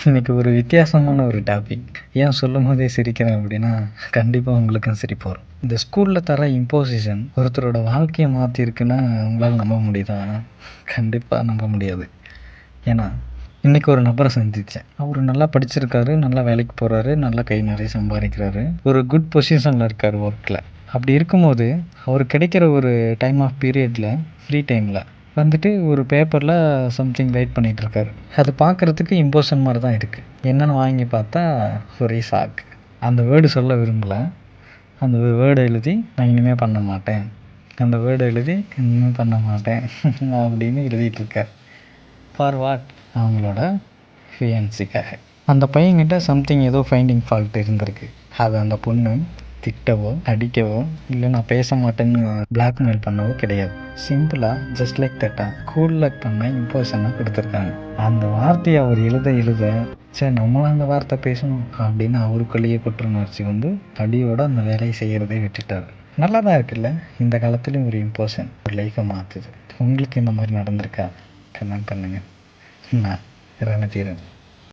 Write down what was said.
இன்னைக்கு ஒரு வித்தியாசமான ஒரு டாபிக். ஏன் சொல்லும்போதே சிரிக்கிறேன் அப்படின்னா, கண்டிப்பா உங்களுக்கும் சிரிப்பு வரும். இந்த ஸ்கூல்ல தர இம்போசிஷன் ஒருத்தரோட வாழ்க்கைய மாத்திருக்குன்னா, உங்களால நம்ப முடியுதா? கண்டிப்பா நம்ப முடியாது. ஏன்னா, இன்னைக்கு ஒரு நபர சந்திச்சேன். அவரு நல்லா படிச்சிருக்காரு, நல்லா வேலைக்கு போறாரு, நல்லா கை நெறைய சம்பாரிக்கிறாரு. ஒரு குட் பொசிஷன்ல இருக்காரு ஒர்க்ல. அப்படி இருக்கும்போது, அவருக்கு கிடைக்கிற ஒரு டைம் ஆஃப் பீரியட்ல, ஃப்ரீ டைம்ல வந்துட்டு ஒரு பேப்பர்ல சம்திங் ரைட் பண்ணிட்டு இருக்காரு. அது பார்க்கறதுக்கு இம்போஷன் மாரி தான் இருக்கு. என்னன்னு வாங்கி பார்த்தா ஒரே ஷாக். அந்த வேர்டு சொல்ல விரும்பல. அந்த வேர்ட எழுதி நான் இனிமே பண்ண மாட்டேன். அந்த வேர்ட எழுதி இனிமே பண்ண மாட்டேன் அப்படின்னு எழுதிட்டு இருக்காரு. For what? அவங்களோட ஃபியான்சிக்காக. அந்த பையன்கிட்ட சம்திங் ஏதோ ஃபைண்டிங் ஃபால்ட் இருந்திருக்கு. அது அந்த பொண்ணு திட்டவோ அடிக்கவோ இல்லை நான் பேச மாட்டேன்னு பிளாக்மெயில் பண்ணவோ கிடையாது. சிம்பிளாக ஜஸ்ட் லைக் தட்டா கூலில் பண்ண இம்போஷனை கொடுத்துருக்காங்க. அந்த வார்த்தையை அவர் எழுத எழுத சரி நம்மளும் அந்த வார்த்தை பேசணும் அப்படின்னு அவருக்குள்ளேயே குற்றுணர்ச்சி வந்து அடியோட அந்த வேலையை செய்கிறதே விட்டுட்டார். நல்லா தான் இருக்குல்ல, இந்த காலத்துலேயும் ஒரு இம்போஷன் ஒரு லைஃப்பை மாற்றுது. உங்களுக்கு இந்த மாதிரி நடந்திருக்கா? கமெண்ட் பண்ணுங்கள். நான் ரணதீரன்.